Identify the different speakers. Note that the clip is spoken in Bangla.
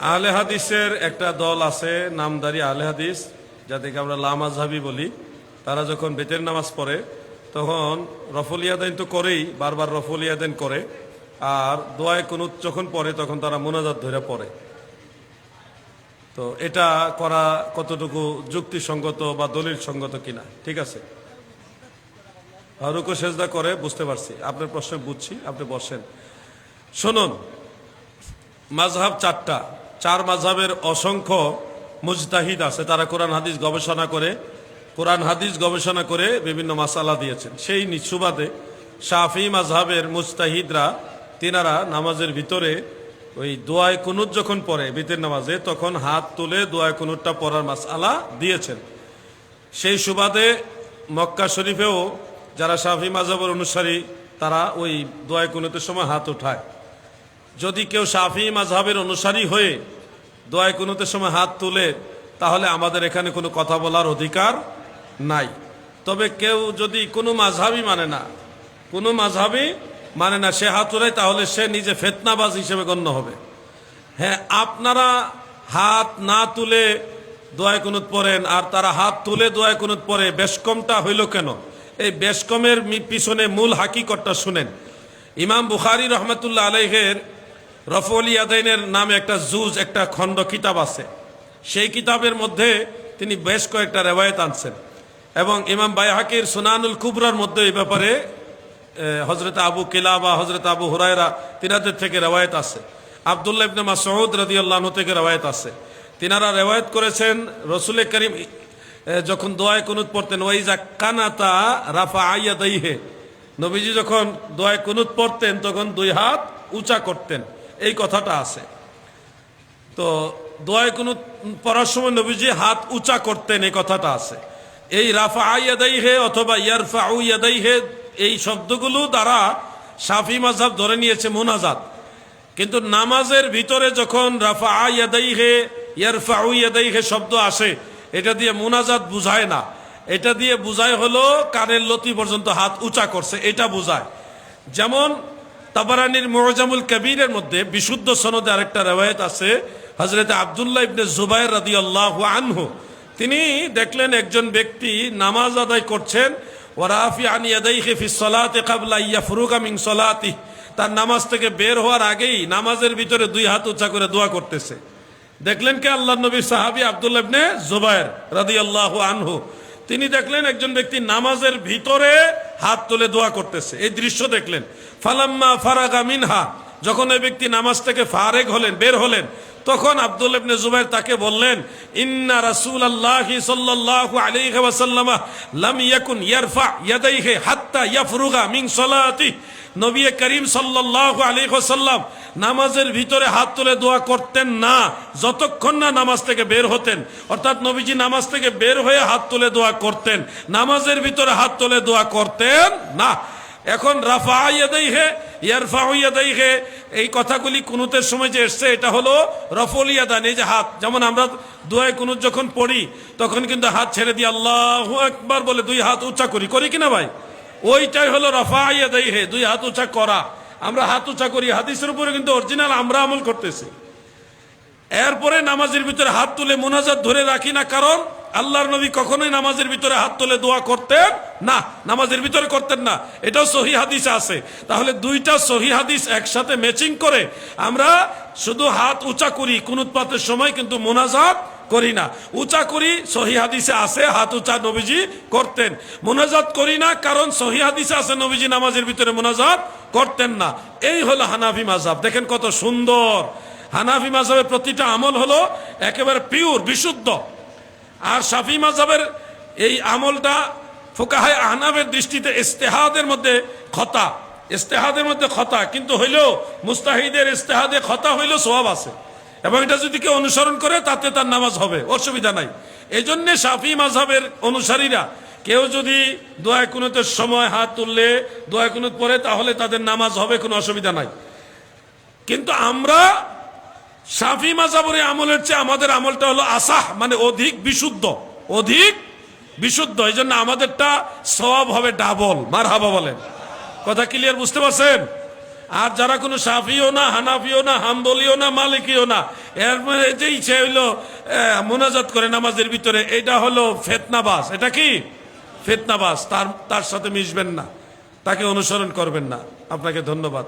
Speaker 1: আহলে হাদিসের একটা দল আছে, নামদারি আহলে হাদিস, যাদেরকে আমরা লামাযহাবী বলি। তারা যখন বেতের নামাজ পড়ে তখন রফল ইয়াদাইন তো করেই, বারবার রফল ইয়াদাইন করে, আর দোয়ায়ে কুনুত যখন পড়ে তখন তারা মুনাজাত ধরে পড়ে। তো এটা করা কতটুকু যুক্তিসঙ্গত বা দলিল সঙ্গত কিনা? ঠিক আছে, রুকু সেজদা করে, বুঝতে পারছি আপনার প্রশ্ন, বুঝছি, আপনি বসেন। শুনুন, মাযহাব চারটা, চার মাযহাবের অসংখ্য মুজতাহিদ আছে, তারা কোরআন হাদিস গবেষণা করে বিভিন্ন মাসালা দিয়েছেন। সেই সুবাদে শাফি মাযহাবের মুজতাহিদরা তিনারা নামাজের ভিতরে ওই দোয়ায়ে কুনুত যখন পড়ে বিতের নামাজে, তখন হাত তুলে দোয়ায়ে কুনুতটা পড়ার মাসআলা দিয়েছেন। সেই সুবাদে মক্কা শরীফেও যারা শাফি মাযহাবের অনুসারী তারা ওই দোয়ায়ে কুনুতের সময় হাত উঠায়। যদি কেউ শাফি মাযহাবের অনুসারী হয়ে দোয়ায়ে কুনুতের সময় হাত তুলে, তাহলে আমাদের এখানে কোনো কথা বলার অধিকার নাই। তবে কেউ যদি কোনো মাযহাবই মানে না, সে হাত তোলায়, তাহলে সে নিজে ফিতনাবাজ হিসেবে গণ্য হবে। হ্যাঁ, আপনারা হাত না তুলে দোয়ায়ে কুনুত পড়েন আর তারা হাত তুলে দোয়ায়ে কুনুত পড়ে, বেশকমটা হইল কেন? এই বেশকমের পিছনে মূল হাকিকতটা শুনেন। ইমাম বুখারী রহমতুল্লাহ আলাইহের রফউল ইয়াদাইনের নামে একটা খণ্ড কিতাব আছে। সেই কিতাবের মধ্যে তিনি বেশ কয়েকটা রেওয়ায়েত আনছেন, এবং ইমাম বাইহাকির সুনানুল কুবরার মধ্যে এই ব্যাপারে হযরত আবু কিলাবা, হযরত আবু হুরায়রা তিনাদের থেকে রেওয়ায়েত আছে। আব্দুল্লাহ ইবনে মাসউদ রাদিয়াল্লাহু আনহু থেকে রেওয়ায়েত আছে। তিনারা রেওয়ায়েত করেছেন, রাসূল করিম যখন দোয়ায়ে কুনুত পড়তেন, ওয়াইজা কানাতা রাফা ইয়াদাইহি, নবীজি যখন দোয়ায়ে কুনুত পড়তেন তখন দুই হাত উঁচা করতেন, এই কথাটা আছে। তো দোয়ায়ে কুনুত পড়ার সময় নবীজি হাত উঁচা করতেন, এই কথাটা আছে। এই রাফা ইয়াদাইহি অথবা ইয়ারফাউ ইয়াদাইহি, এই শব্দগুলো দ্বারা শাফি মাযহাব ধরে নিয়েছে মুনাজাত। কিন্তু নামাজের ভিতরে যখন রাফা ইয়াদাইহি ইয়ারফাউ ইয়াদাইহি শব্দ আসে, এটা দিয়ে মুনাজাত বুঝায় না, এটা দিয়ে বুঝায় হলো কানের লতি পর্যন্ত হাত উঁচা করছে, এটা বুঝায়। যেমন তাবারানির মুআজামুল কবীরের মধ্যে বিশুদ্ধ সনদে আরেকটা রিওয়ায়াত আছে, হযরত আব্দুল্লাহ ইবনে জুবায়ের রাদিয়াল্লাহু আনহু তিনি দেখলেন একজন ব্যক্তি নামাজ আদায় করছেন, ওয়ারাফিআন ইয়াদাইহি ফিস সালাতি ক্বাবলা ইয়াফরুগা মিন সালাতিহি, তার নামাজ থেকে বের হওয়ার আগেই নামাজের ভিতরে দুই হাত উঁচা করে দোয়া করতেছে। দেখলেন কে? আল্লাহর নবীর সাহাবী আব্দুল্লাহ ইবনে জুবায়ের রাদিয়াল্লাহু আনহু। তিনি দেখলেন একজন ব্যক্তি নামাজের ভিতরে হাত তুলে দোয়া করতেছে, এই দৃশ্য দেখলেন। ফালাম্মা ফারাগা মিনহা, যখন ওই ব্যক্তি নামাজ থেকে ফারেগ হলেন, বের হলেন, তখন আব্দুল্লাহ ইবনে জুবায়ের তাকে বললেন, ইন্না রাসূলুল্লাহি সাল্লাল্লাহু আলাইহি ওয়াসাল্লাম লাম ইয়াকুন ইয়ারফা ইয়াদাইহি হাত্তা ইয়াফরুগা মিন সালাতিহি, নবী করিম সাল্লাল্লাহু আলাইহি ওয়াসাল্লাম নামাজের ভিতরে হাত তুলে দোয়া করতেন না যতক্ষণ না নামাজ থেকে বের হতেন। অর্থাৎ নবীজি নামাজ থেকে বের হয়ে হাত তুলে দোয়া করতেন, নামাজের ভিতরে হাত তুলে দোয়া করতেন না। এখন রাফা ইয়াদাইহি ইয়ারফাউ ইয়াদাইহি, এই কথাগুলি কুনুতের সময় যে এসছে, এটা হলো রফউল ইয়াদান, এই যে হাত, যেমন আমরা দোয়ায়ে কুনুত যখন পড়ি তখন কিন্তু হাত ছেড়ে দিয়ে আল্লাহু আকবার বলে দুই হাত উঁচা করি কিনা ভাই? ওইটাই হলো রাফা ইয়াদাইহি, দুই হাত উঁচা করা। আমরা হাত উঁচা করি, হাদিসের উপরে কিন্তু অরিজিনাল আমরা আমল করতেছি। এরপরে নামাজের ভিতরে হাত তুলে মুনাজাত ধরে রাখি না, কারণ আল্লাহর নবী কখনোই নামাজের ভিতরে হাত তুলে দোয়া করতেন না, নামাজের ভিতরে করতেন না, এটাও সহিহ হাদিসে আছে। তাহলে দুইটা সহিহ হাদিস একসাথে ম্যাচিং করে আমরা শুধু হাত উঁচা করি কুনুত পাঠের সময়, কিন্তু মুনাজাত করি না। উঁচা করি, সহিহ হাদিসে আছে হাত উঁচা নবীজি করতেন। মুনাজাত করি না, কারণ সহিহ হাদিসে আছে নবীজি নামাজের ভিতরে মুনাজাত করতেন না। এই হলো হানাফি মাযহাব। দেখেন কত সুন্দর। হানাফি মাযহাবের প্রতিটা আমল হলো একেবারে পিওর, বিশুদ্ধ। আর শাফি মাযহাবের এই আমলটা ফুকাহায়ে আহনাফের দৃষ্টিতে ইজতিহাদের মধ্যে খতা, কিন্তু হইলেও মুস্তাহিদের ইজতিহাদে খতা হইলেও সওয়াব আছে, এবং এটা যদি কেউ অনুসরণ করে তাতে তার নামাজ হবে, অসুবিধা নাই। এই জন্য শাফি মাযহাবের অনুসারীরা কেউ যদি দোয়া কুনুতের সময় হাত তুললে দোয়া কুনুত পড়ে, তাহলে তাদের নামাজ হবে, কোনো অসুবিধা নাই। কিন্তু আমরা শাফি মাযহাবের আমলের চেয়ে আমাদের আমলটা হলো আসাহ, মানে অধিক বিশুদ্ধ। এই জন্য আমাদেরটা সওয়াব হবে ডাবল। মারহাবা বলেন, কথা ক্লিয়ার, বুঝতে পারছেন? আর যারা কোনো সাফিও না, হানাফিও না, হাম্বলিও না, মালিকিও না, এর মধ্যে যে ইচ্ছে হইলো মোনাজাত করে নামাজের ভিতরে, এটা হলো ফিতনাবাজ। এটা কি ফিতনাবাজ? তার সাথে মিশবেন না, তাকে অনুসরণ করবেন না। আপনাকে ধন্যবাদ।